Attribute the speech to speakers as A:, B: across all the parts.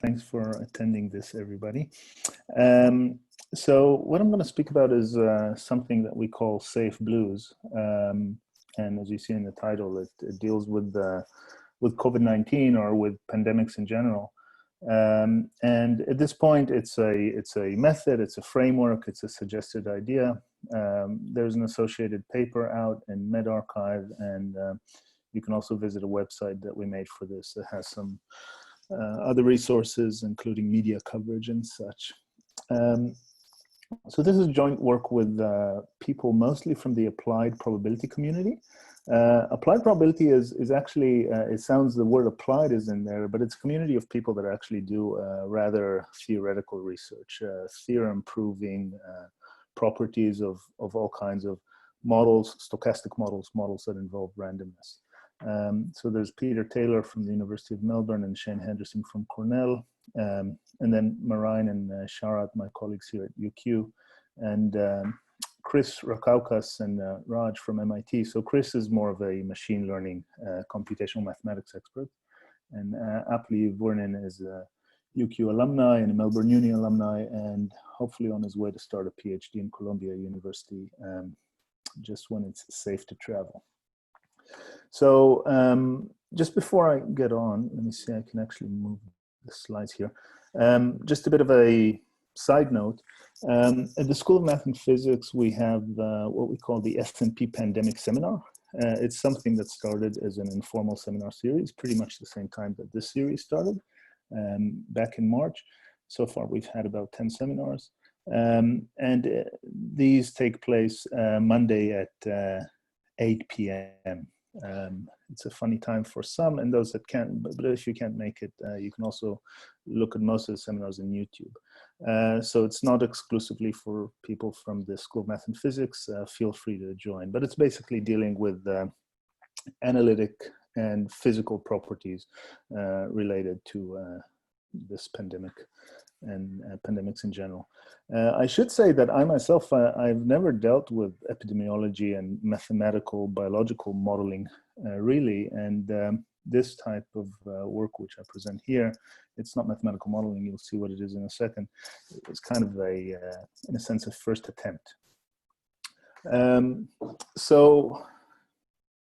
A: Thanks for attending this, everybody. So what I'm going to speak about is something that we call safe blues. And as you see in the title, it deals with COVID-19 or with pandemics in general. And at this point, it's a method, it's a framework, it's a suggested idea. There's an associated paper out in medRxiv, and you can also visit a website that we made for this that has some other resources, including media coverage and such. So this is joint work with people mostly from the applied probability community. Applied probability is actually, it sounds, the word applied is in there, but it's a community of people that actually do rather theoretical research, theorem proving properties of all kinds of models, stochastic models, models that involve randomness. So there's Peter Taylor from the University of Melbourne and Shane Henderson from Cornell, and then Marijn and Sharat, my colleagues here at UQ, and Chris Rakaukas and Raj from MIT. So Chris is more of a machine learning computational mathematics expert, and Apli Vornin is a UQ alumni and a Melbourne Uni alumni, and hopefully on his way to start a PhD in Columbia University just when it's safe to travel. So just before I get on, let me see, I can actually move the slides here. Just a bit of a side note. At the School of Math and Physics, we have what we call the FMP Pandemic Seminar. It's something that started as an informal seminar series, pretty much the same time that this series started, back in March. So far, we've had about 10 seminars. And these take place Monday at 8 p.m. It's a funny time for some, and those that can't, but if you can't make it, you can also look at most of the seminars on YouTube. So it's not exclusively for people from the School of Math and Physics. Feel free to join, but it's basically dealing with analytic and physical properties related to this pandemic and pandemics in general. I should say that I myself, I've never dealt with epidemiology and mathematical biological modeling really, and this type of work which I present here, it's not mathematical modeling, you'll see what it is in a second. It's kind of a, in a sense, a first attempt. So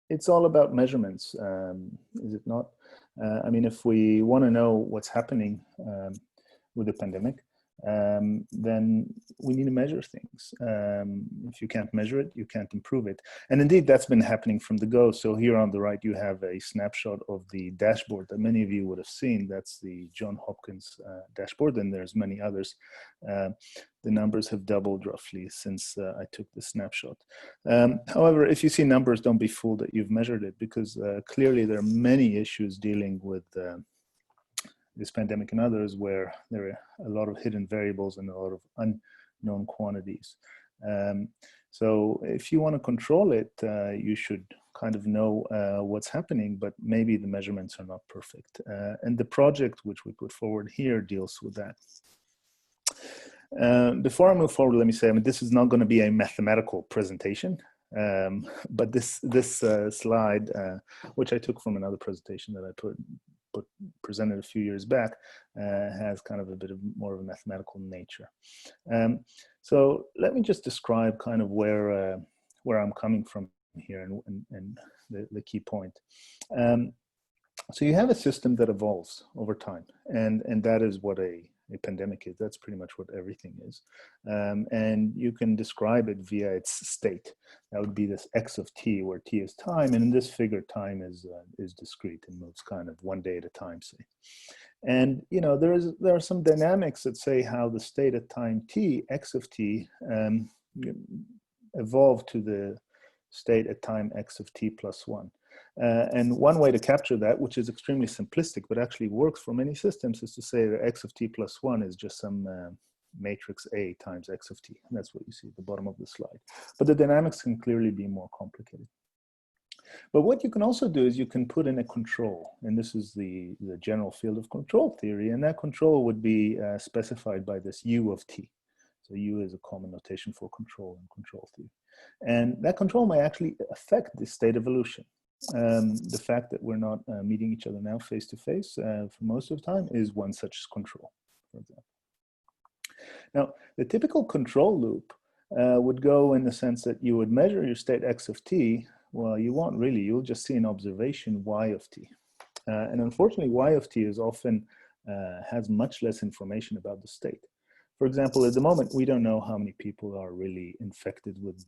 A: it's all about measurements, is it not? I mean, if we want to know what's happening with the pandemic, then we need to measure things. If you can't measure it, you can't improve it. And indeed, that's been happening from the go. So here on the right, you have a snapshot of the dashboard that many of you would have seen. That's the Johns Hopkins dashboard, and there's many others. The numbers have doubled roughly since I took the snapshot. However, if you see numbers, don't be fooled that you've measured it, because clearly there are many issues dealing with this pandemic and others where there are a lot of hidden variables and a lot of unknown quantities. So if you want to control it, you should kind of know what's happening, but maybe the measurements are not perfect. And the project which we put forward here deals with that. Before I move forward, let me say, I mean, this is not going to be a mathematical presentation, but this slide, which I took from another presentation that I presented a few years back, has kind of a bit of more of a mathematical nature. So let me just describe kind of where I'm coming from here and the key point. So you have a system that evolves over time, and that is what a pandemic is. That's pretty much what everything is. And you can describe it via its state. That would be this x of t, where t is time, and in this figure, time is discrete and moves kind of one day at a time, say. And you know, there are some dynamics that say how the state at time t, x of t, evolved to the state at time x of t plus 1. And one way to capture that, which is extremely simplistic, but actually works for many systems, is to say that x of t plus 1 is just some matrix A times x of t. And that's what you see at the bottom of the slide. But the dynamics can clearly be more complicated. But what you can also do is you can put in a control. And this is the general field of control theory. And that control would be specified by this u of t. So u is a common notation for control in control theory. And that control may actually affect the state evolution. The fact that we're not meeting each other now face to face for most of the time is one such control, for example. Now, the typical control loop would go in the sense that you would measure your state x of t. Well, you won't really, you'll just see an observation y of t. And unfortunately, y of t is often has much less information about the state. For example, at the moment, we don't know how many people are really infected with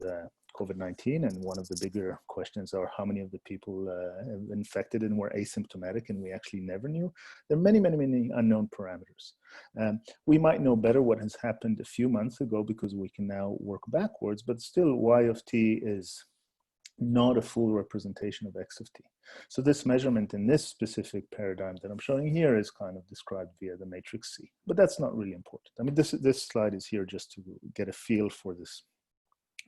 A: COVID-19, and one of the bigger questions are how many of the people have infected and were asymptomatic, and we actually never knew. There are many, many, many unknown parameters. We might know better what has happened a few months ago because we can now work backwards, but still y of t is not a full representation of x of t. So this measurement in this specific paradigm that I'm showing here is kind of described via the matrix C, but that's not really important. I mean, this slide is here just to get a feel for this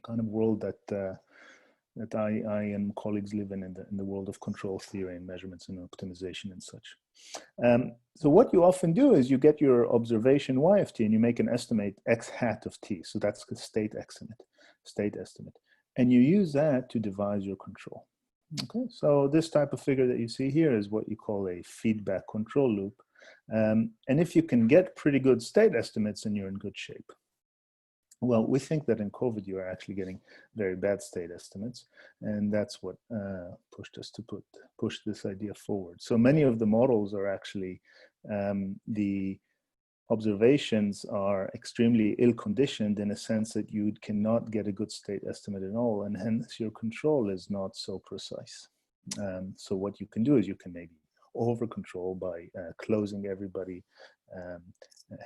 A: kind of world that I and colleagues live in the world of control theory and measurements and optimization and such. So what you often do is you get your observation y of t and you make an estimate x hat of t. So that's the state estimate. And you use that to devise your control. Okay, so this type of figure that you see here is what you call a feedback control loop. And if you can get pretty good state estimates, then you're in good shape. Well, we think that in COVID, you are actually getting very bad state estimates. And that's what pushed us to push this idea forward. So many of the models are actually the observations are extremely ill-conditioned in a sense that you cannot get a good state estimate at all, and hence your control is not so precise. So what you can do is you can maybe over-control by closing everybody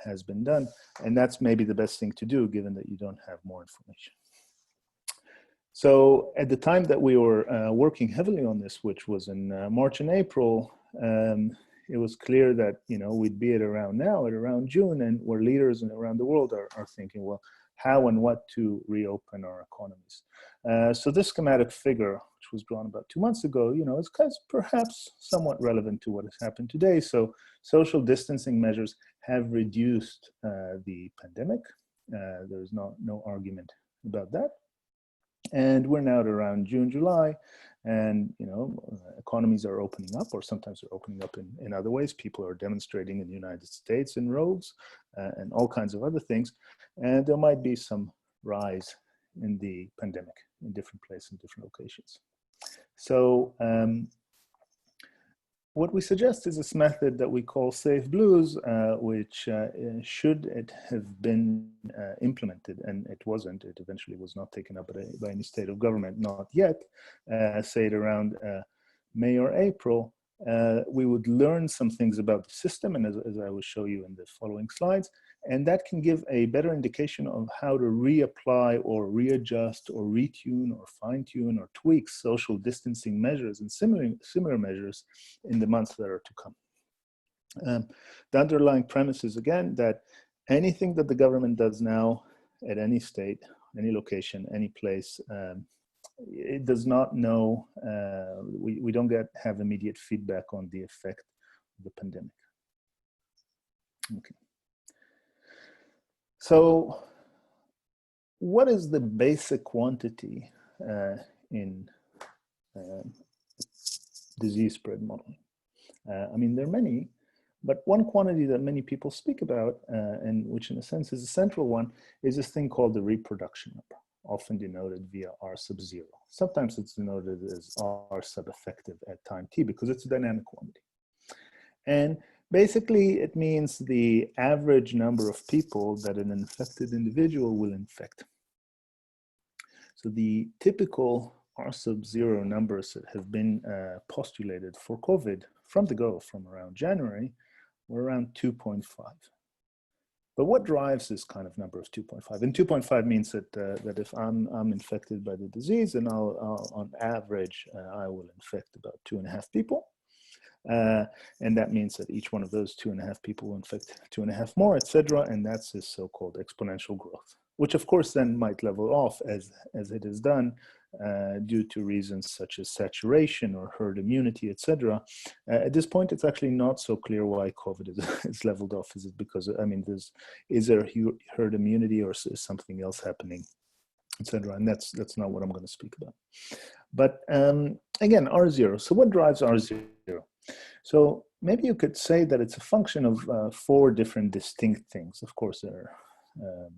A: has been done, and that's maybe the best thing to do given that you don't have more information. So at the time that we were working heavily on this, which was in March and April, it was clear that, you know, we'd be at around June, and where leaders around the world are thinking, well, how and what to reopen our economies. So this schematic figure, which was drawn about 2 months ago, you know, is perhaps somewhat relevant to what has happened today. So social distancing measures have reduced the pandemic. There's no argument about that. And we're now at around June, July, and, you know, economies are opening up, or sometimes they're opening up in other ways. People are demonstrating in the United States in rows and all kinds of other things. And there might be some rise in the pandemic in different places, in different locations. So what we suggest is this method that we call Safe Blues, which should have been implemented, and it wasn't. It eventually was not taken up by any state of government, not yet. Say it around May or April, we would learn some things about the system, and as I will show you in the following slides, and that can give a better indication of how to reapply or readjust or retune or fine-tune or tweak social distancing measures and similar measures in the months that are to come. The underlying premise is, again, that anything that the government does now at any state, any location, any place, it does not know, we don't have immediate feedback on the effect of the pandemic. Okay. So what is the basic quantity in disease spread modeling? I mean, there are many, but one quantity that many people speak about, and which in a sense is a central one, is this thing called the reproduction number, often denoted via R sub 0. Sometimes it's denoted as R sub effective at time t because it's a dynamic quantity. And basically, it means the average number of people that an infected individual will infect. So the typical R sub 0 numbers that have been postulated for COVID from the go, from around January, were around 2.5. But what drives this kind of number of 2.5? And 2.5 means that that if I'm infected by the disease, and I'll on average, I will infect about 2.5 people. And that means that each one of those 2.5 people will infect 2.5 more, etc. And that's this so-called exponential growth, which of course then might level off as it is done due to reasons such as saturation or herd immunity, etc. At this point, it's actually not so clear why COVID is leveled off. Is it because, I mean, is there herd immunity, or is something else happening etc. And that's not what I'm going to speak about. But again, R0. So what drives R0? So maybe you could say that it's a function of 4 different distinct things. Of course, there are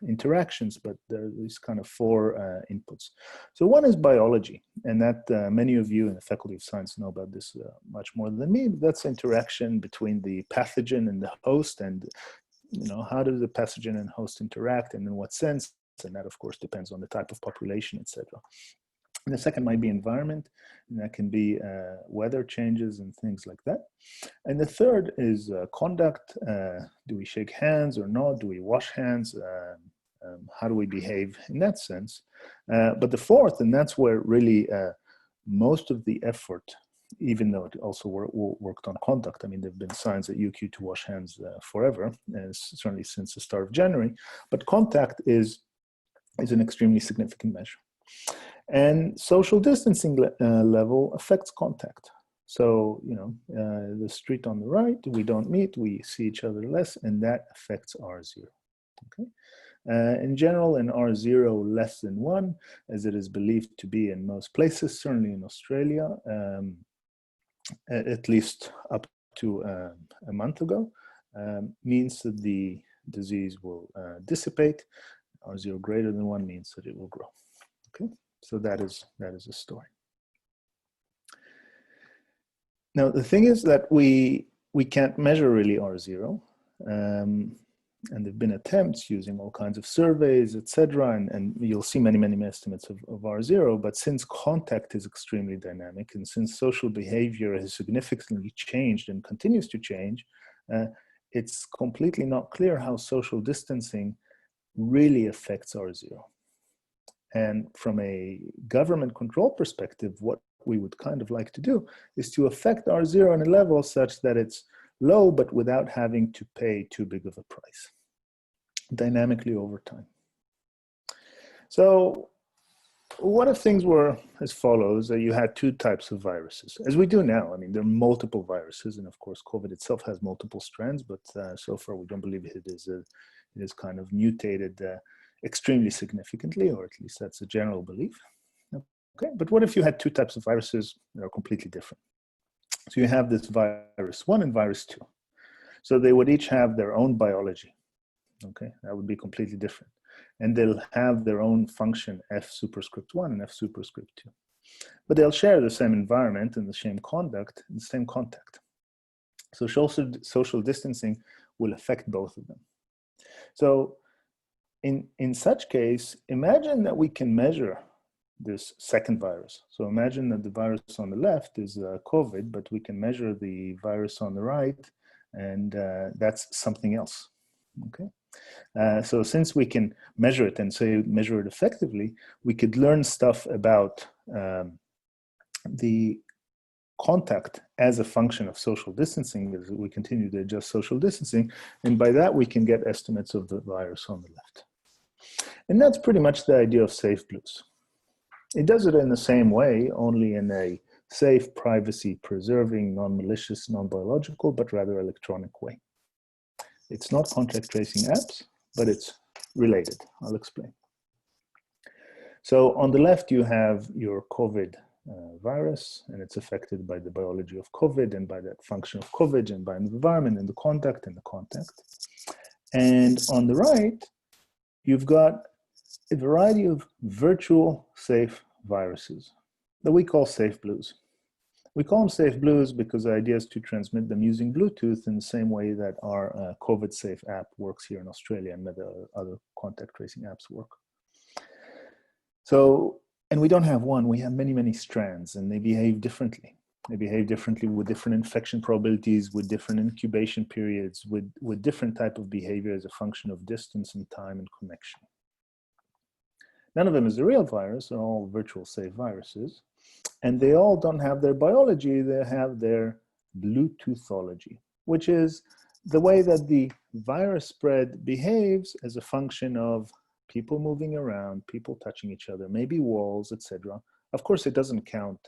A: interactions, but there are these kind of 4 inputs. So one is biology, and that many of you in the Faculty of Science know about this much more than me. But that's interaction between the pathogen and the host, and how do the pathogen and host interact, and in what sense? And that, of course, depends on the type of population, etc. And the second might be environment, and that can be weather changes and things like that. And the third is conduct. Do we shake hands or not? Do we wash hands? How do we behave in that sense? But the fourth, and that's where really most of the effort, even though it also worked on conduct. I mean, there have been signs at UQ to wash hands forever, certainly since the start of January. But contact is an extremely significant measure. And social distancing level affects contact. So, the street on the right, we don't meet, we see each other less, and that affects R0. Okay. In general, in R0 less than 1, as it is believed to be in most places, certainly in Australia, at least up to a month ago, means that the disease will dissipate. R0 greater than 1 means that it will grow. Okay, so that is a story. Now the thing is that we can't measure really R0, and there've been attempts using all kinds of surveys, etc. And you'll see many estimates of R0. But since contact is extremely dynamic, and since social behavior has significantly changed and continues to change, it's completely not clear how social distancing really affects R0. And from a government control perspective, what we would kind of like to do is to affect R0 on a level such that it's low, but without having to pay too big of a price, dynamically over time. So what if things were as follows, that you had 2 types of viruses, as we do now? I mean, there are multiple viruses, and of course, COVID itself has multiple strands, but so far we don't believe it is kind of mutated extremely significantly, or at least that's a general belief. Okay, but what if you had 2 types of viruses that are completely different? So you have this virus 1 and virus 2. So they would each have their own biology. Okay, that would be completely different. And they'll have their own function, F superscript 1 and F superscript 2. But they'll share the same environment and the same conduct and the same contact. So social distancing will affect both of them. So in such case, imagine that we can measure this second virus. So imagine that the virus on the left is COVID, but we can measure the virus on the right, and that's something else. Okay. So since we can measure it and say measure it effectively, we could learn stuff about the contact as a function of social distancing as we continue to adjust social distancing. And by that, we can get estimates of the virus on the left. And that's pretty much the idea of safe blues. It does it in the same way, only in a safe, privacy-preserving, non-malicious, non-biological, but rather electronic way. It's not contact tracing apps, but it's related. I'll explain. So on the left, you have your COVID virus, and it's affected by the biology of COVID and by that function of COVID and by the environment and the contact and the contact. And on the right, you've got a variety of virtual safe viruses that we call safe blues. We call them safe blues because the idea is to transmit them using Bluetooth in the same way that our COVID safe app works here in Australia and other contact tracing apps work. So, and we don't have one, we have many strands, and they behave differently. They behave differently with different infection probabilities, with different incubation periods, with different type of behavior as a function of distance and time and connection. None of them is a real virus, they're all virtual safe viruses. And they all don't have their biology, they have their Bluetoothology, which is the way that the virus spread behaves as a function of people moving around, people touching each other, maybe walls, etc., Of course, it doesn't count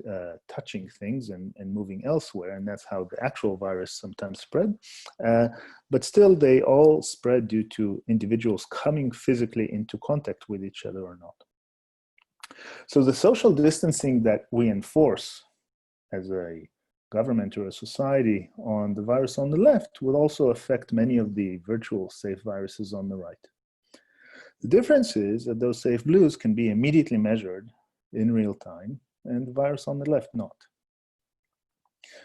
A: touching things and moving elsewhere, and that's how the actual virus sometimes spread. But still, they all spread due to individuals coming physically into contact with each other or not. So the social distancing that we enforce as a government or a society on the virus on the left will also affect many of the virtual safe viruses on the right. The difference is that those safe blues can be immediately measured in real time, and the virus on the left not.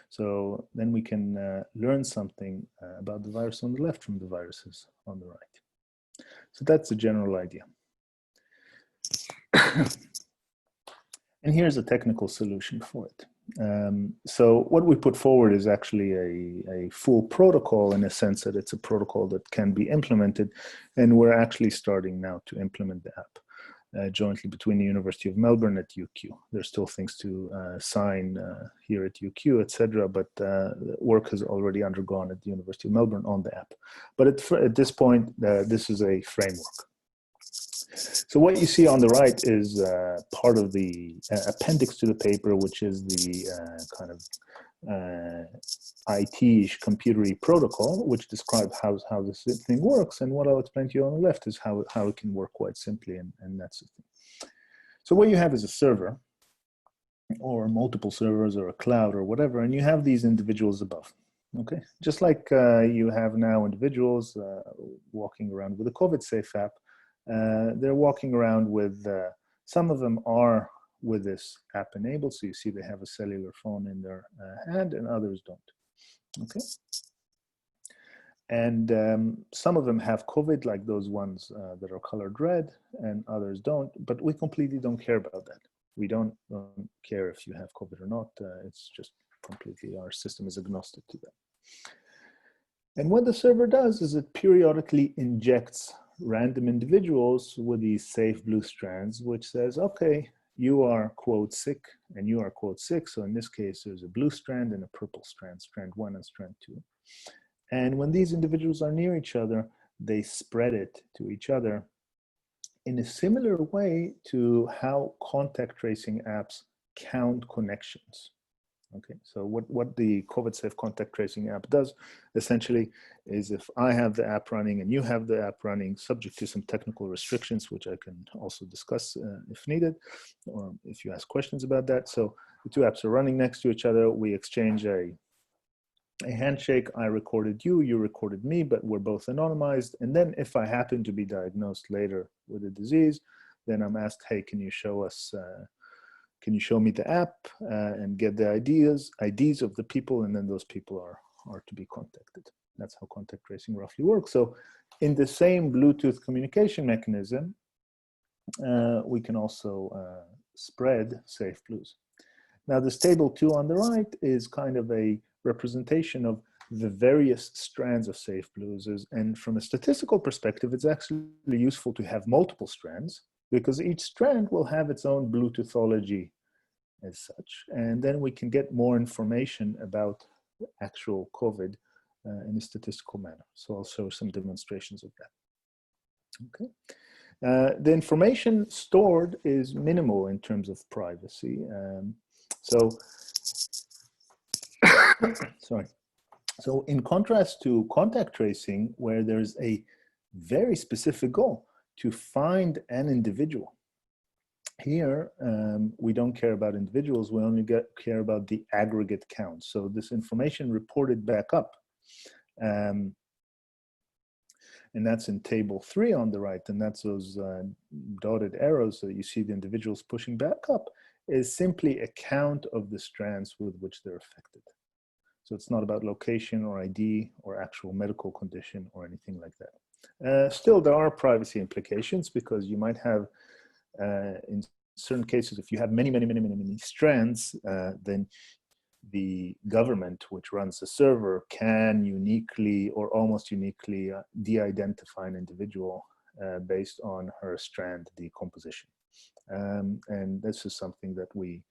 A: So then we can learn something about the virus on the left from the viruses on the right. So that's the general idea. And here's a technical solution for it. So what we put forward is actually a full protocol, in a sense that it's a protocol that can be implemented, and we're actually starting now to implement the app jointly between the University of Melbourne at UQ. There's still things to sign here at UQ, etc., but work has already undergone at the University of Melbourne on the app. But at this point, this is a framework. So what you see on the right is part of the appendix to the paper, which is the kind of IT-ish computery protocol, which describes how this thing works. And what I'll explain to you on the left is how it can work quite simply, and that's the thing. So what you have is a server, or multiple servers, or a cloud, or whatever, and you have these individuals above. Okay, just like you have now individuals walking around with a COVID-safe app. They're walking around with, some of them are with this app enabled, so you see they have a cellular phone in their hand, and others don't. Okay. And some of them have COVID, like those ones that are colored red, and others don't, but we completely don't care about that. We don't care if you have COVID or not. It's just completely, our system is agnostic to that. And what the server does is it periodically injects random individuals with these safe blue strands, which says, okay, you are, quote, sick, and you are, quote, sick. So in this case, there's a blue strand and a purple strand, strand 1 and strand 2. And when these individuals are near each other, they spread it to each other in a similar way to how contact tracing apps count connections. Okay, so what the COVID-safe contact tracing app does essentially is, if I have the app running and you have the app running, subject to some technical restrictions, which I can also discuss if needed, or if you ask questions about that. So the two apps are running next to each other. We exchange a handshake. I recorded you, you recorded me, but we're both anonymized. And then if I happen to be diagnosed later with a disease, then I'm asked, hey, can you show us can you show me the app and get the IDs of the people, and then those people are to be contacted. That's how contact tracing roughly works. So in the same Bluetooth communication mechanism, we can also spread safe blues. Now this table 2 on the right is kind of a representation of the various strands of safe blues. And from a statistical perspective, it's actually useful to have multiple strands, because each strand will have its own Bluetoothology as such. And then we can get more information about actual COVID in a statistical manner. So I'll show some demonstrations of that. Okay. The information stored is minimal in terms of privacy. Sorry. So in contrast to contact tracing, where there's a very specific goal to find an individual, here we don't care about individuals, we only care about the aggregate count. So this information reported back up, and that's in table 3 on the right, and that's those dotted arrows that you see the individuals pushing back up, is simply a count of the strands with which they're affected. So it's not about location or ID or actual medical condition or anything like that. Still, there are privacy implications, because you might have, in certain cases, if you have many strands, then the government, which runs the server, can uniquely or almost uniquely de-identify an individual based on her strand decomposition. And this is something that we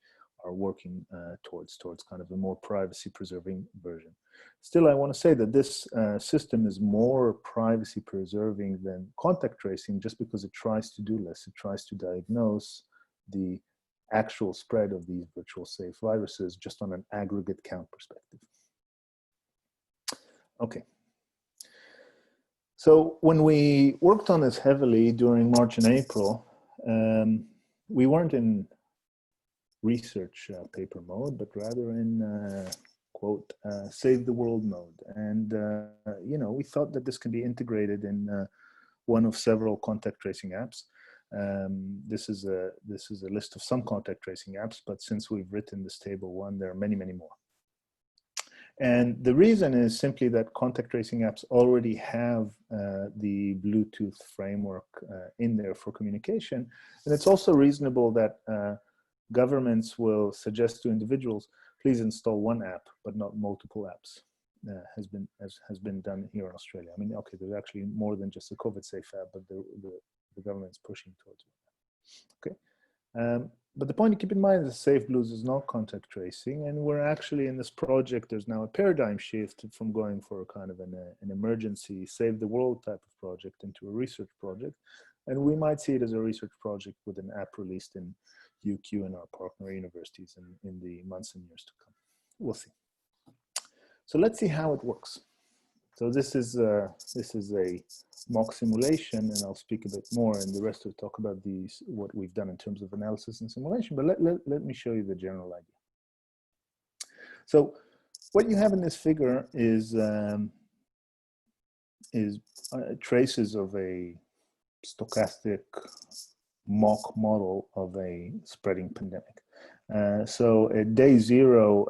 A: are working towards kind of a more privacy-preserving version. Still, I want to say that this system is more privacy-preserving than contact tracing, just because it tries to do less. It tries to diagnose the actual spread of these virtual safe viruses just on an aggregate count perspective. Okay. So when we worked on this heavily during March and April, we weren't in research paper mode, but rather in quote, save the world mode. And, you know, we thought that this can be integrated in one of several contact tracing apps. This is a list of some contact tracing apps, but since we've written this table one, there are many, many more. And the reason is simply that contact tracing apps already have the Bluetooth framework in there for communication. And it's also reasonable that governments will suggest to individuals, please install one app, but not multiple apps. Has been done here in Australia. I mean, okay, there's actually more than just a COVID safe app, but the government's pushing towards it. Okay. But the point to keep in mind is Safe Blues is not contact tracing, and we're actually in this project, there's now a paradigm shift from going for a kind of an emergency save the world type of project into a research project. And we might see it as a research project with an app released in UQ and our partner universities in the months and years to come. We'll see. So let's see how it works. So this is a mock simulation, and I'll speak a bit more, and the rest will talk about these, what we've done in terms of analysis and simulation, but let me show you the general idea. So what you have in this figure is traces of a stochastic mock model of a spreading pandemic. So at day 0,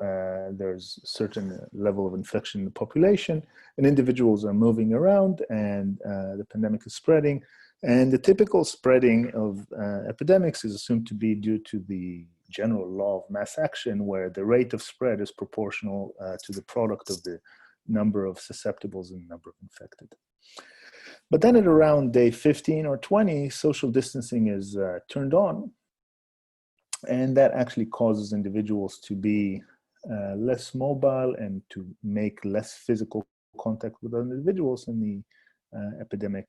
A: there's a certain level of infection in the population, and individuals are moving around, and the pandemic is spreading. And the typical spreading of epidemics is assumed to be due to the general law of mass action, where the rate of spread is proportional to the product of the number of susceptibles and the number of infected. But then at around day 15 or 20, social distancing is turned on. And that actually causes individuals to be less mobile and to make less physical contact with other individuals, and the epidemic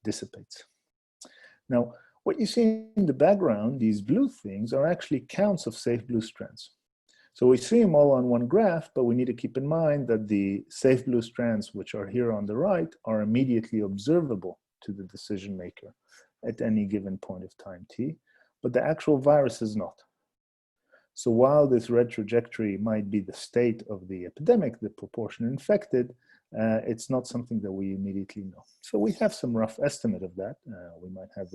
A: dissipates. Now, what you see in the background, these blue things, are actually counts of safe blue strands. So we see them all on one graph, but we need to keep in mind that the safe blue strands, which are here on the right, are immediately observable to the decision maker at any given point of time t. But the actual virus is not. So while this red trajectory might be the state of the epidemic, the proportion infected, it's not something that we immediately know. So we have some rough estimate of that. We might have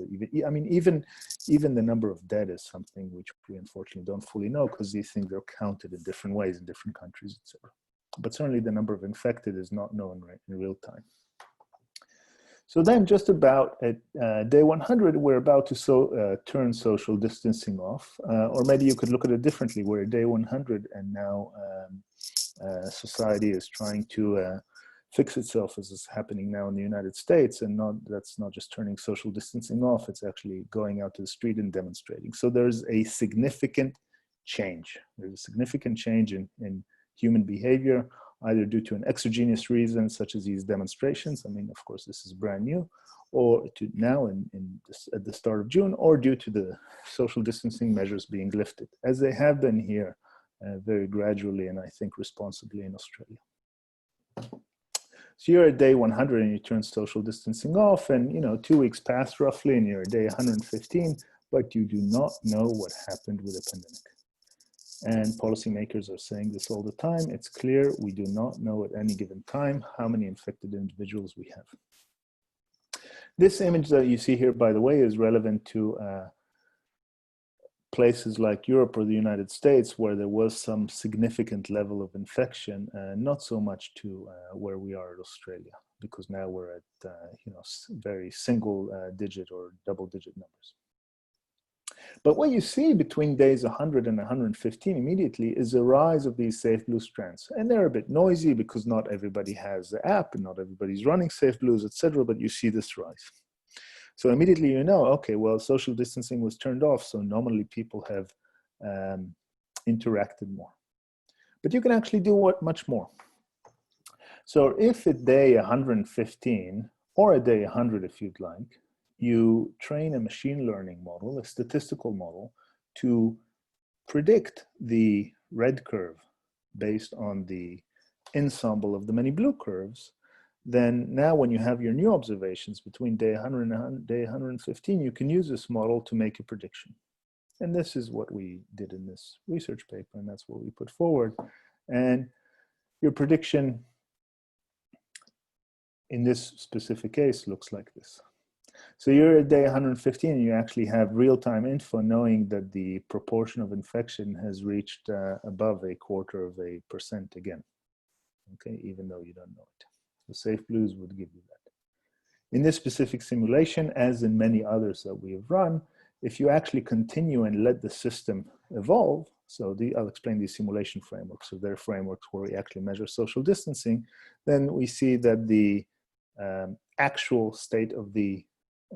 A: even the number of dead is something which we unfortunately don't fully know, because these things are counted in different ways in different countries, etc. But certainly the number of infected is not known in real time. So then just about at day 100, we're about to turn social distancing off. Or maybe you could look at it differently. We're at day 100, and now society is trying to fix itself, as is happening now in the United States. And that's not just turning social distancing off, it's actually going out to the street and demonstrating. So there's a significant change. There's a significant change in human behavior, either due to an exogenous reason, such as these demonstrations. I mean, of course, this is brand new, or to now at the start of June, or due to the social distancing measures being lifted, as they have been here very gradually and I think responsibly in Australia. So you're at day 100 and you turn social distancing off, and 2 weeks pass roughly and you're at day 115, but you do not know what happened with the pandemic. And policymakers are saying this all the time. It's clear we do not know at any given time how many infected individuals we have. This image that you see here, by the way, is relevant to places like Europe or the United States, where there was some significant level of infection, not so much to where we are at Australia, because now we're at very single digit or double digit numbers. But what you see between days 100 and 115 immediately is a rise of these safe blue strands. And they're a bit noisy because not everybody has the app and not everybody's running safe blues, etc. But you see this rise. So immediately you know, okay, well, social distancing was turned off, so normally people have interacted more. But you can actually do much more. So if at day 115, or at day 100 if you'd like, you train a machine learning model, a statistical model, to predict the red curve based on the ensemble of the many blue curves, then now when you have your new observations between day 100 and day 115, you can use this model to make a prediction. And this is what we did in this research paper, and that's what we put forward. And your prediction in this specific case looks like this. So you're at day 115 and you actually have real-time info knowing that the proportion of infection has reached above 0.25% again, okay, even though you don't know it. The safe blues would give you that. In this specific simulation, as in many others that we have run, if you actually continue and let the system evolve, so I'll explain these simulation frameworks. So they're frameworks where we actually measure social distancing, then we see that the actual state of the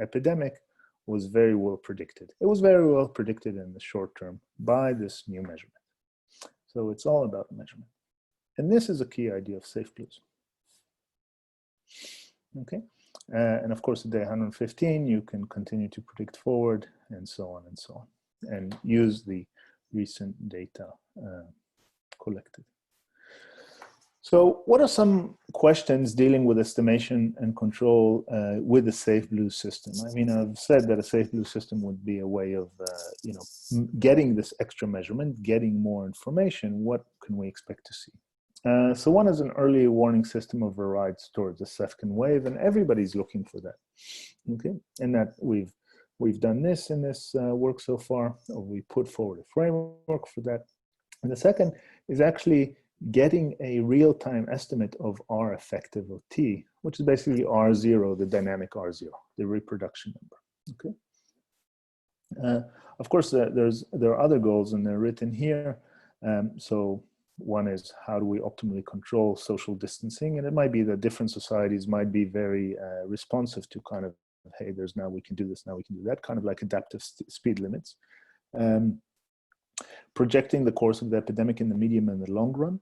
A: epidemic was very well predicted. It was very well predicted in the short term by this new measurement. So it's all about measurement. And this is a key idea of safe blues. Okay, and of course at day 115 you can continue to predict forward and so on and so on, and use the recent data collected. So what are some questions dealing with estimation and control with the safe blue system? I mean, I've said that a safe blue system would be a way of getting this extra measurement, getting more information. What can we expect to see? So one is an early warning system of varides towards a second wave, and everybody's looking for that. Okay, and that we've done this in this work so far, or we put forward a framework for that. And the second is actually getting a real-time estimate of R effective of T, which is basically R0, the dynamic R0, the reproduction number. Okay. Of course, there are other goals, and they're written here. So one is, how do we optimally control social distancing? And it might be that different societies might be very responsive to kind of, hey, there's now we can do this, now we can do that, kind of like adaptive speed limits. Projecting the course of the epidemic in the medium and the long run.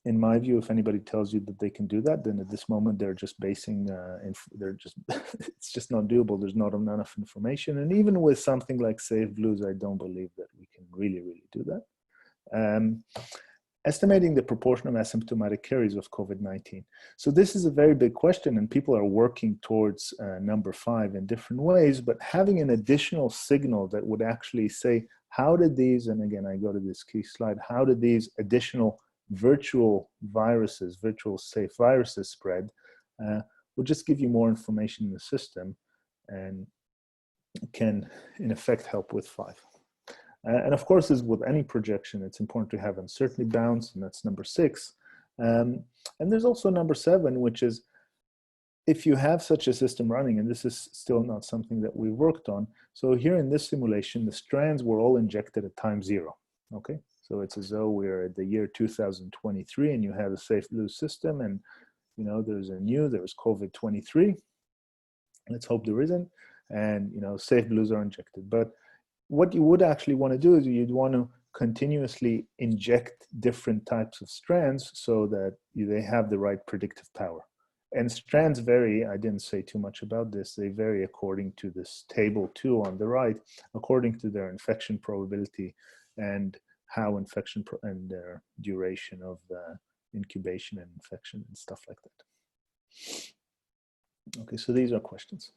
A: In my view, if anybody tells you that they can do that, then at this moment they're just basing, it's just not doable. There's not enough information. And even with something like Safe Blues, I don't believe that we can really do that. Estimating the proportion of asymptomatic carriers of COVID-19. So this is a very big question, and people are working towards number 5 in different ways, but having an additional signal that would actually say, how did these, and again, I go to this key slide, how did these additional virtual viruses, virtual safe viruses spread, will just give you more information in the system and can, in effect, help with 5. And of course, as with any projection, it's important to have uncertainty bounds, and that's number 6. And there's also number 7, which is, if you have such a system running, and this is still not something that we worked on. So here in this simulation, the strands were all injected at time 0, okay? So it's as though we're at the year 2023 and you have a safe blue system, and there was COVID-23. Let's hope there isn't. And safe blues are injected. But what you would actually want to do is you'd want to continuously inject different types of strands so that they have the right predictive power. And strands vary, I didn't say too much about this, they vary according to this table 2 on the right, according to their infection probability and how infection and their duration of incubation and infection and stuff like that. Okay, so these are questions.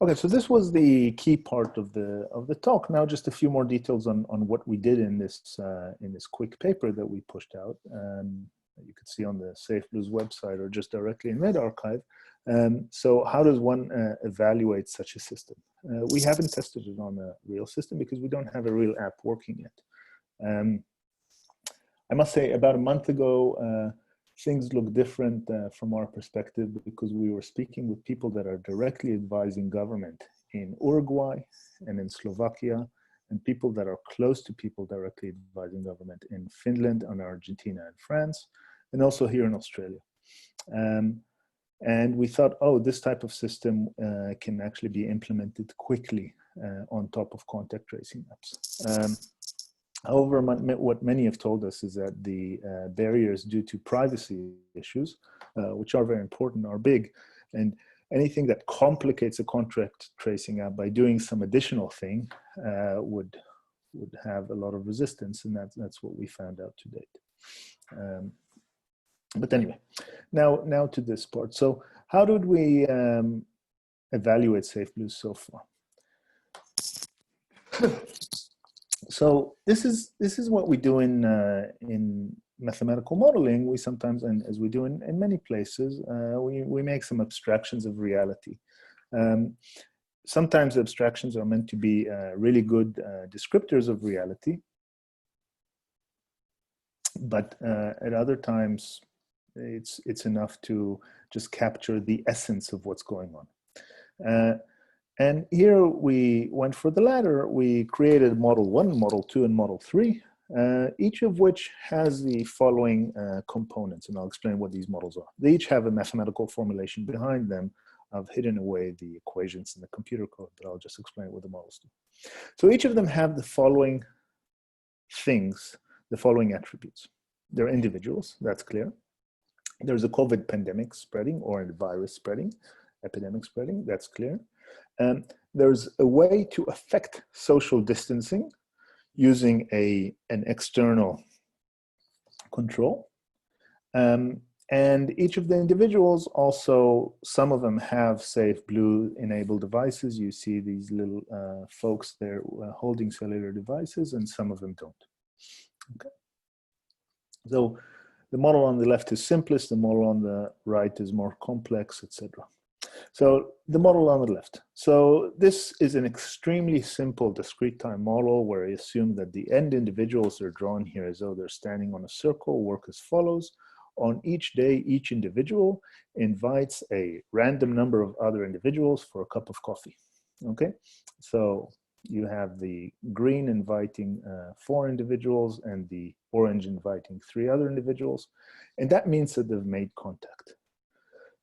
A: Okay, so this was the key part of the talk. Now, just a few more details on what we did in this quick paper that we pushed out. You could see on the Safe Blues website or just directly in medRxiv. So how does one evaluate such a system? We haven't tested it on a real system because we don't have a real app working yet. I must say, about a month ago, things look different from our perspective because we were speaking with people that are directly advising government in Uruguay and in Slovakia, and people that are close to people directly advising government in Finland and Argentina and France, and also here in Australia. And we thought, oh, this type of system can actually be implemented quickly on top of contact tracing apps. However, what many have told us is that the barriers due to privacy issues, which are very important, are big. And anything that complicates a contact tracing app by doing some additional thing would would have a lot of resistance, and that's what we found out to date. But anyway, now to this part. So how did we evaluate safe blues so far? So this is what we do in mathematical modeling. We sometimes, and as we do in many places, we make some abstractions of reality. Sometimes abstractions are meant to be really good descriptors of reality, but at other times it's enough to just capture the essence of what's going on. And here we went for the latter. We created model 1, model 2, and model 3, each of which has the following components, and I'll explain what these models are. They each have a mathematical formulation behind them. I've hidden away the equations in the computer code, but I'll just explain what the models do. So each of them have the following things, the following attributes. They're individuals, that's clear. There's a COVID pandemic spreading, or a virus spreading, epidemic spreading, that's clear. There's a way to affect social distancing using an external control. And each of the individuals also, some of them have safe blue enabled devices. You see these little folks there holding cellular devices, and some of them don't. Okay. So the model on the left is simplest, the model on the right is more complex, etc. So the model on the left. So this is an extremely simple discrete time model where I assume that the end individuals are drawn here as though they're standing on a circle, work as follows. On each day, each individual invites a random number of other individuals for a cup of coffee. Okay, so you have the green inviting 4 individuals and the orange inviting 3 other individuals. And that means that they've made contact.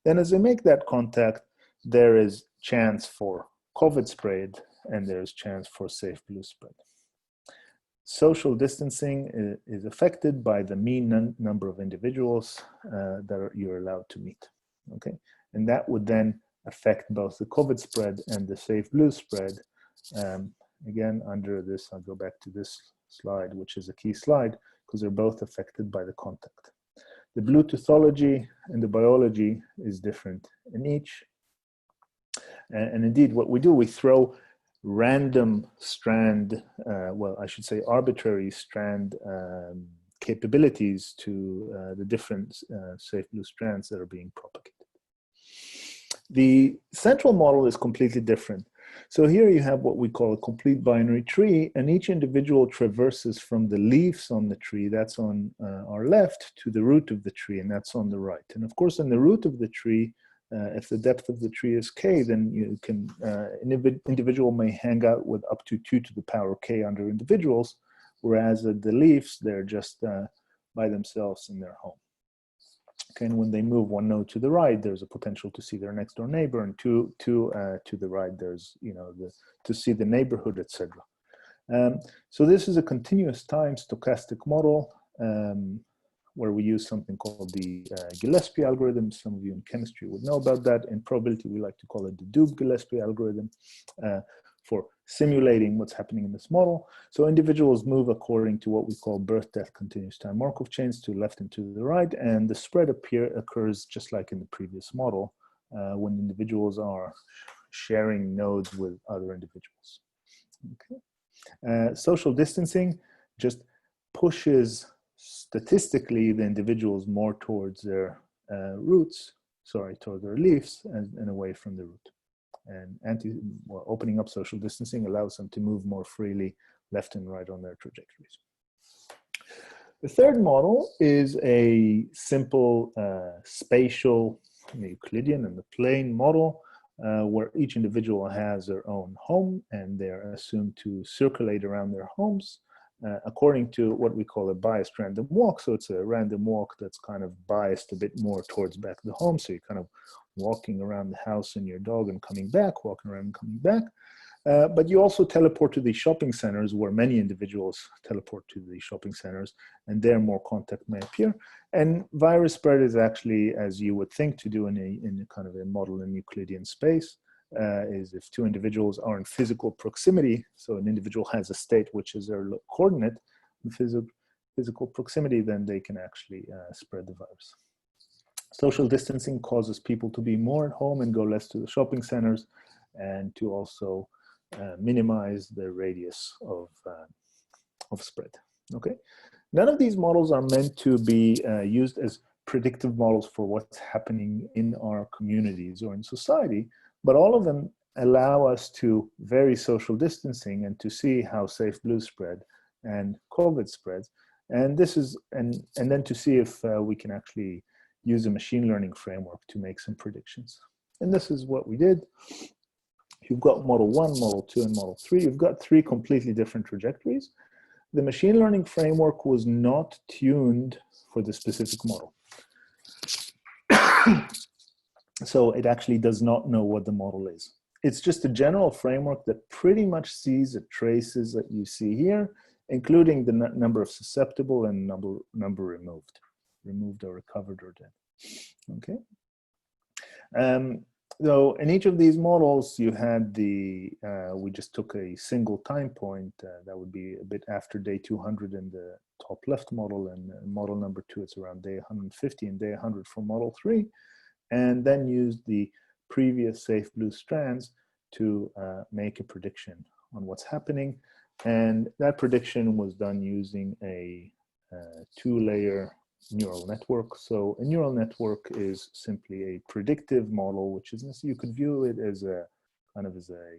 A: Then as they make that contact, there is chance for COVID spread and there's chance for safe blue spread. Social distancing is affected by the mean number of individuals that you're allowed to meet, okay? And that would then affect both the COVID spread and the safe blue spread. Again, under this, I'll go back to this slide, which is a key slide, because they're both affected by the contact. The Bluetoothology and the biology is different in each. And indeed, what we do, we throw random strand, well, I should say arbitrary strand capabilities to the different safe blue strands that are being propagated. The central model is completely different. So here you have what we call a complete binary tree, and each individual traverses from the leaves on the tree, that's on our left, to the root of the tree, and that's on the right. And of course, in the root of the tree, if the depth of the tree is k, then you can, an individual may hang out with up to 2 to the power k under individuals, whereas at the leaves, they're just by themselves in their home. Okay, and when they move 1 node to the right, there's a potential to see their next door neighbor, and to the right, there's, you know, to see the neighborhood, etc. So this is a continuous time stochastic model where we use something called the Gillespie algorithm. Some of you in chemistry would know about that. In probability, we like to call it the Doob-Gillespie algorithm for simulating what's happening in this model. So individuals move according to what we call birth-death continuous time Markov chains to left and to the right, and the spread occurs just like in the previous model when individuals are sharing nodes with other individuals. Okay. Social distancing just pushes statistically the individuals more towards their roots, towards their leaves and away from the root. And opening up social distancing allows them to move more freely left and right on their trajectories. The third model is a simple spatial Euclidean and the plane model where each individual has their own home and they're assumed to circulate around their homes according to what we call a biased random walk. So it's a random walk that's kind of biased a bit more towards back to the home. So you're kind of walking around the house and your dog and coming back, walking around and coming back. But you also teleport to the shopping centers where many individuals teleport to the shopping centers, and there more contact may appear. And virus spread is actually, as you would think to do in a kind of a model in Euclidean space. is if two individuals are in physical proximity, so an individual has a state which is their coordinate in physical proximity, then they can actually spread the virus. Social distancing causes people to be more at home and go less to the shopping centers, and to also minimize the radius of spread. Okay, none of these models are meant to be used as predictive models for what's happening in our communities or in society, but all of them allow us to vary social distancing and to see how safe blue spread and COVID spreads. And this is, and then to see if we can actually use a machine learning framework to make some predictions. And this is what we did. You've got model 1, model 2, and model 3. You've got 3 completely different trajectories. The machine learning framework was not tuned for the specific model. So it actually does not know what the model is. It's just a general framework that pretty much sees the traces that you see here, including the number of susceptible and number removed or recovered or dead. Okay. So in each of these models, you had the, we just took a single time point, that would be a bit after day 200 in the top left model, and model number 2, it's around day 150, and day 100 for model 3, and then used the previous safe blue strands to make a prediction on what's happening. And that prediction was done using a 2-layer neural network. So a neural network is simply a predictive model, which is, you could view it as a kind of as a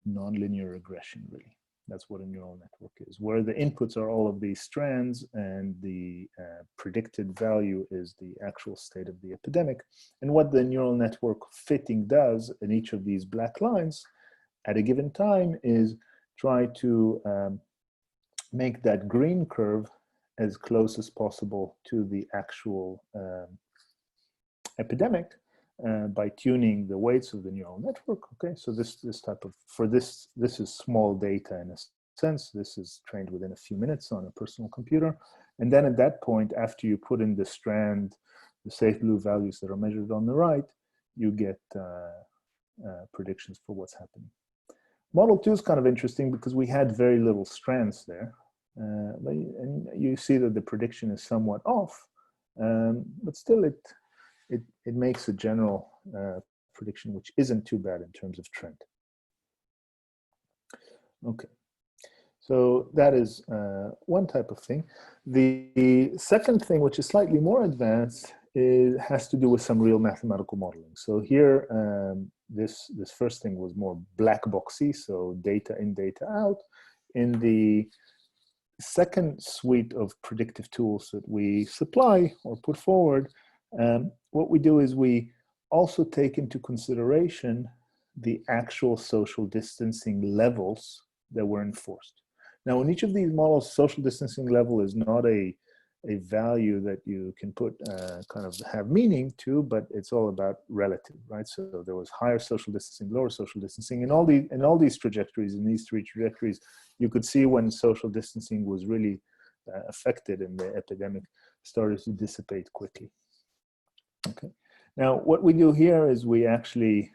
A: nonlinear regression, really. That's what a neural network is, where the inputs are all of these strands and the predicted value is the actual state of the epidemic. And what the neural network fitting does in each of these black lines at a given time is try to make that green curve as close as possible to the actual epidemic by tuning the weights of the neural network. Okay, so this type of, this is small data in a sense. This is trained within a few minutes on a personal computer. And then at that point, after you put in the strand, the safe blue values that are measured on the right, you get predictions for what's happening. Model 2 is kind of interesting because we had very little strands there. And you see that the prediction is somewhat off, but still it makes a general prediction which isn't too bad in terms of trend. Okay, so that is one type of thing. The second thing, which is slightly more advanced, has to do with some real mathematical modeling. So here, this first thing was more black boxy, so data in, data out. In the second suite of predictive tools that we supply or put forward, what we do is we also take into consideration the actual social distancing levels that were enforced. Now, in each of these models, social distancing level is not a value that you can put kind of have meaning to, but it's all about relative, right? So there was higher social distancing, lower social distancing, and all these trajectories, in these 3 trajectories, you could see when social distancing was really affected and the epidemic started to dissipate quickly. Okay. Now, what we do here is we actually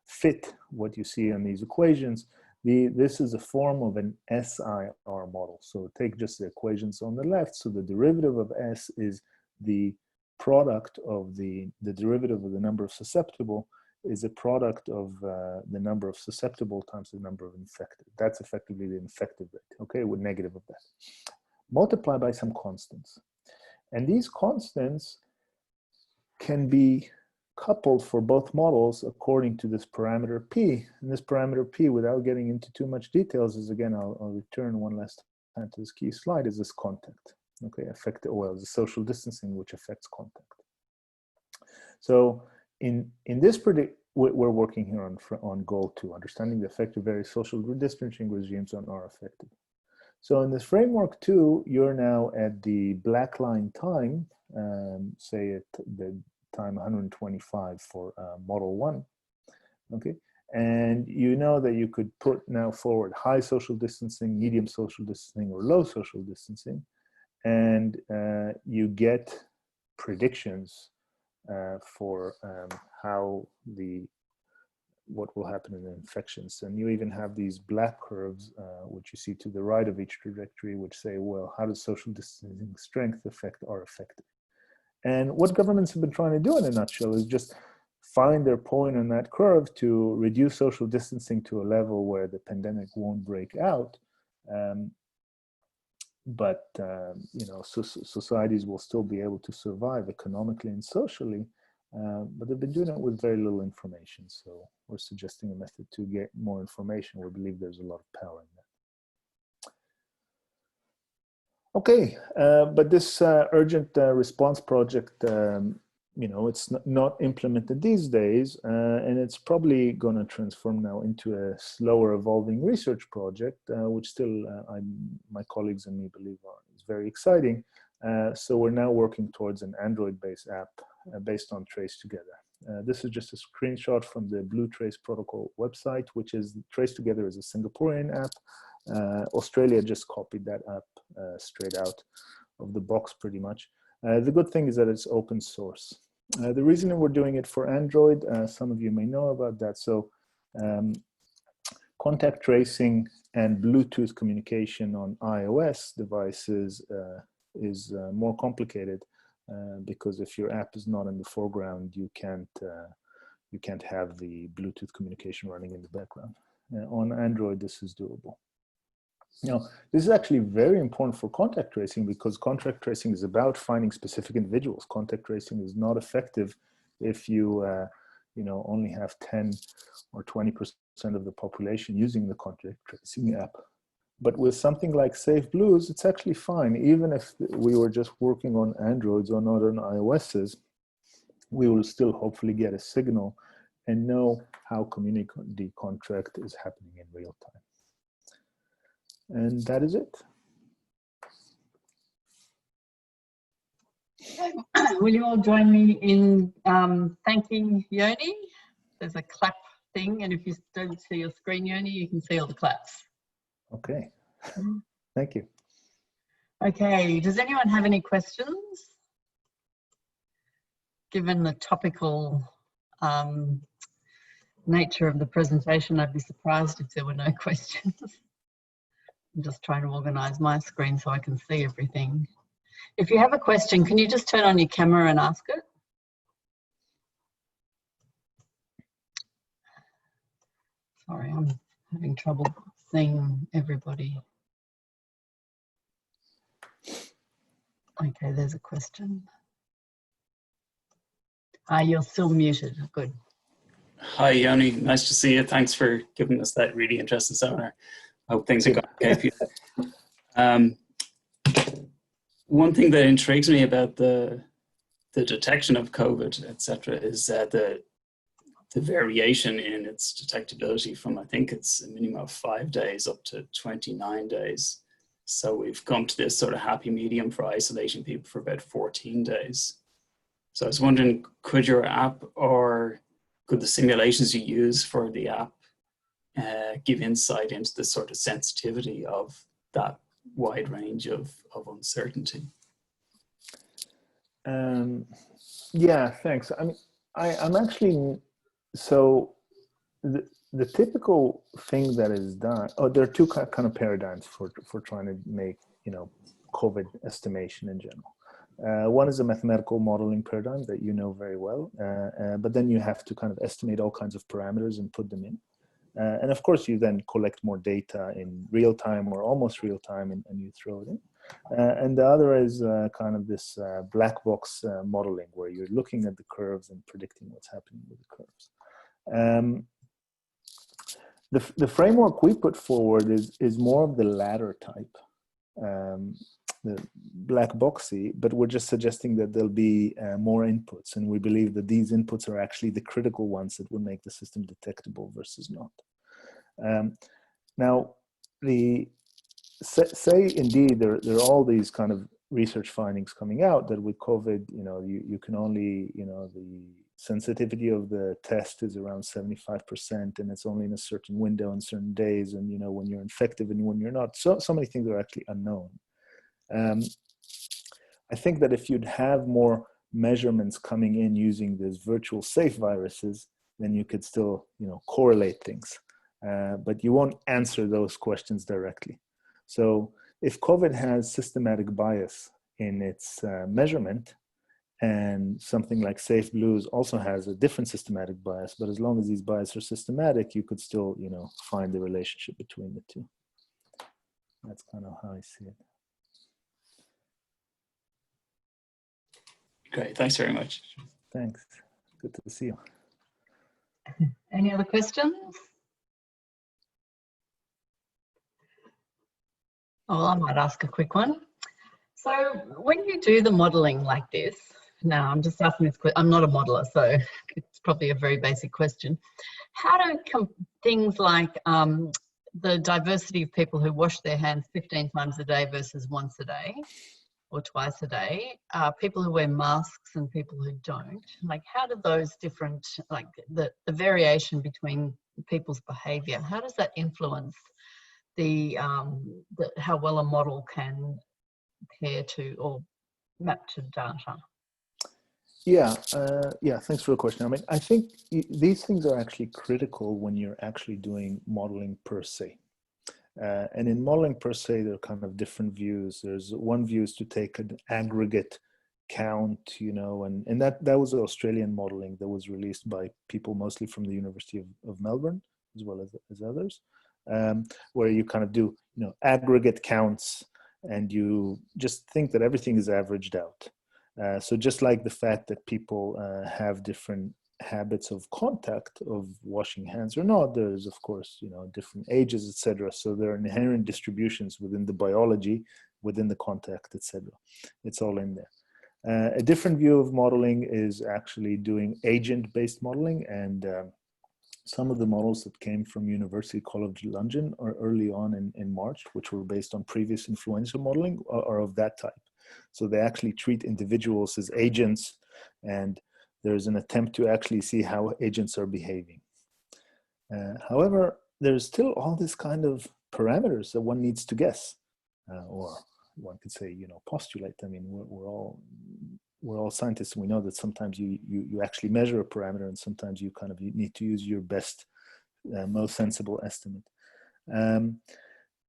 A: fit what you see on these equations. This is a form of an SIR model. So take just the equations on the left. So the derivative of S is the product of the derivative of the number of susceptible is a product of the number of susceptible times the number of infected. That's effectively the infected rate, okay, with negative of that. Multiply by some constants. And these constants can be coupled for both models according to this parameter P. And this parameter P, without getting into too much details, is, again, I'll return one last time to this key slide, is this contact. Okay, well, the social distancing which affects contact. So in this we're working here on goal 2, understanding the effect of various social distancing regimes on our affected. So in this framework 2, you're now at the black line time, say at the time 125 for model 1, okay? And you know that you could put now forward high social distancing, medium social distancing, or low social distancing, and you get predictions for how the what will happen in infections. And you even have these black curves, which you see to the right of each trajectory, which say, well, how does social distancing strength affect our effectiveness? And what governments have been trying to do in a nutshell is just find their point on that curve to reduce social distancing to a level where the pandemic won't break out. But societies will still be able to survive economically and socially, but they've been doing it with very little information. So we're suggesting a method to get more information. We believe there's a lot of power in that. Okay, but this urgent response project, it's not implemented these days, and it's probably going to transform now into a slower evolving research project, which still my colleagues and me believe is very exciting. So we're now working towards an Android-based app based on Trace Together. This is just a screenshot from the Blue Trace Protocol website, which is Trace Together is a Singaporean app. Australia just copied that app straight out of the box pretty much. The good thing is that it's open source. The reason we're doing it for Android, some of you may know about that. So contact tracing and Bluetooth communication on iOS devices is more complicated because if your app is not in the foreground, you can't have the Bluetooth communication running in the background. On Android, this is doable. Now, this is actually very important for contact tracing because contact tracing is about finding specific individuals. Contact tracing is not effective if you, only have 10 or 20% of the population using the contact tracing app. But with something like Safe Blues, it's actually fine. Even if we were just working on Androids or not on iOSs, we will still hopefully get a signal and know how community contract is happening in real time. And that is it.
B: Will you all join me in thanking Yoni? There's a clap thing, and if you don't see your screen, Yoni, you can see all the claps.
A: Okay, thank you.
B: Okay, does anyone have any questions? Given the topical nature of the presentation, I'd be surprised if there were no questions. I'm just trying to organise my screen so I can see everything. If you have a question, can you just turn on your camera and ask it? Sorry, I'm having trouble seeing everybody. Okay, there's a question. You're still muted, good.
C: Hi, Yoni, nice to see you. Thanks for giving us that really interesting seminar. I hope things are going okay for you. One thing that intrigues me about the detection of COVID, etc., is the variation in its detectability from, I think it's a minimum of 5 days up to 29 days. So we've come to this sort of happy medium for isolating people for about 14 days. So I was wondering, could your app or could the simulations you use for the app give insight into the sort of sensitivity of that wide range of uncertainty?
A: Yeah, thanks. I mean, I'm actually, so the typical thing that is done, there are two kind of paradigms for trying to make, COVID estimation in general. One is a mathematical modeling paradigm that you know very well, but then you have to kind of estimate all kinds of parameters and put them in. And of course, you then collect more data in real time or almost real time and you throw it in. And the other is kind of this black box modeling where you're looking at the curves and predicting what's happening with the curves. The framework we put forward is more of the latter type, the black boxy, but we're just suggesting that there'll be more inputs, and we believe that these inputs are actually the critical ones that will make the system detectable versus not. Now, say indeed there are all these kind of research findings coming out that with COVID, you can only, the sensitivity of the test is around 75%, and it's only in a certain window on certain days, and when you're infective and when you're not. So many things are actually unknown. I think that if you'd have more measurements coming in using these virtual safe viruses, then you could still, correlate things. But you won't answer those questions directly. So if COVID has systematic bias in its measurement, and something like Safe Blues also has a different systematic bias, but as long as these biases are systematic, you could still, find the relationship between the two. That's kind of how I see it.
C: Great, thanks very much.
A: Thanks. Good to see you.
B: Any other questions? Oh, I might ask a quick one. So when you do the modelling like this, now I'm just asking this question, I'm not a modeller, so it's probably a very basic question. How do things like the diversity of people who wash their hands 15 times a day versus once a day or twice a day, people who wear masks and people who don't, like how do those different, like the variation between people's behaviour, how does that influence the how well a model can compare to or map to data?
A: Yeah, thanks for the question. I mean, I think these things are actually critical when you're actually doing modeling per se. And in modeling per se, there are kind of different views. There's one view is to take an aggregate count, and that was Australian modeling that was released by people mostly from the University of Melbourne, as well as others, where you kind of do, aggregate counts, and you just think that everything is averaged out. So just like the fact that people have different habits of contact, of washing hands or not, there's of course, different ages, etc. So there are inherent distributions within the biology, within the contact, etc. It's all in there. A different view of modeling is actually doing agent-based modeling, and some of the models that came from University College London or early on in March, which were based on previous influenza modeling, are of that type. So they actually treat individuals as agents, and there's an attempt to actually see how agents are behaving. However, there's still all this kind of parameters that one needs to guess, or one could say, postulate. I mean, we're all scientists, and we know that sometimes you actually measure a parameter, and sometimes you need to use your best, most sensible estimate.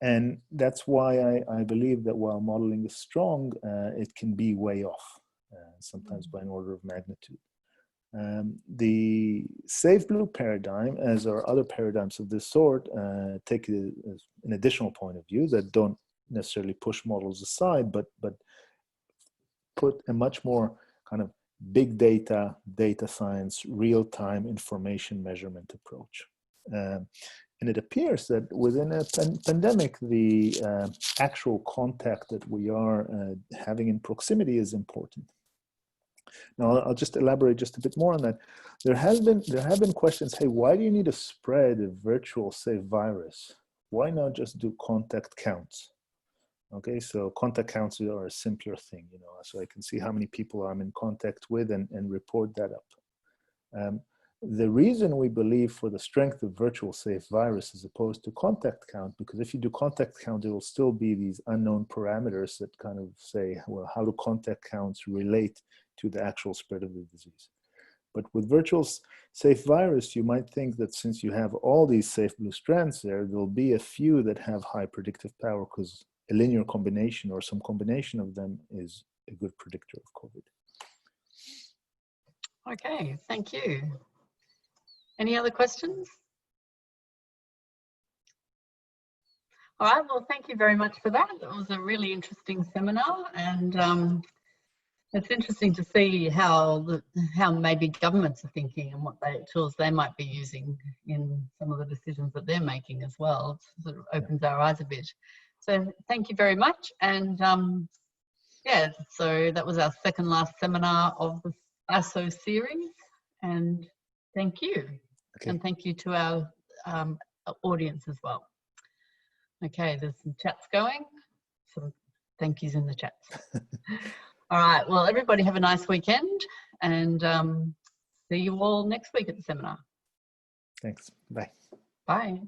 A: And that's why I believe that while modeling is strong, it can be way off, sometimes by an order of magnitude. The Safe Blue paradigm, as are other paradigms of this sort, take an additional point of view that don't necessarily push models aside, but put a much more kind of big data science, real-time information measurement approach. And it appears that within a pandemic, the actual contact that we are having in proximity is important. Now, I'll just elaborate just a bit more on that. There have been questions, hey, why do you need to spread a virtual safe virus? Why not just do contact counts? Okay, so contact counts are a simpler thing, so I can see how many people I'm in contact with and report that up. The reason we believe for the strength of virtual safe virus as opposed to contact count, because if you do contact count, there will still be these unknown parameters that kind of say, well, how do contact counts relate to the actual spread of the disease? But with virtual safe virus, you might think that since you have all these Safe Blue strands there'll be a few that have high predictive power because a linear combination or some combination of them is a good predictor of COVID.
B: Okay, thank you. Any other questions? All right, well, thank you very much for that. It was a really interesting seminar, and it's interesting to see how maybe governments are thinking and what tools they might be using in some of the decisions that they're making as well. It sort of opens our eyes a bit. So thank you very much. And yeah, so that was our second last seminar of the ASO series. And thank you. Okay. And thank you to our audience as well. Okay, there's some chats going. Some thank yous in the chats. All right, well, everybody have a nice weekend, and see you all next week at the seminar.
A: Thanks. Bye.
B: Bye.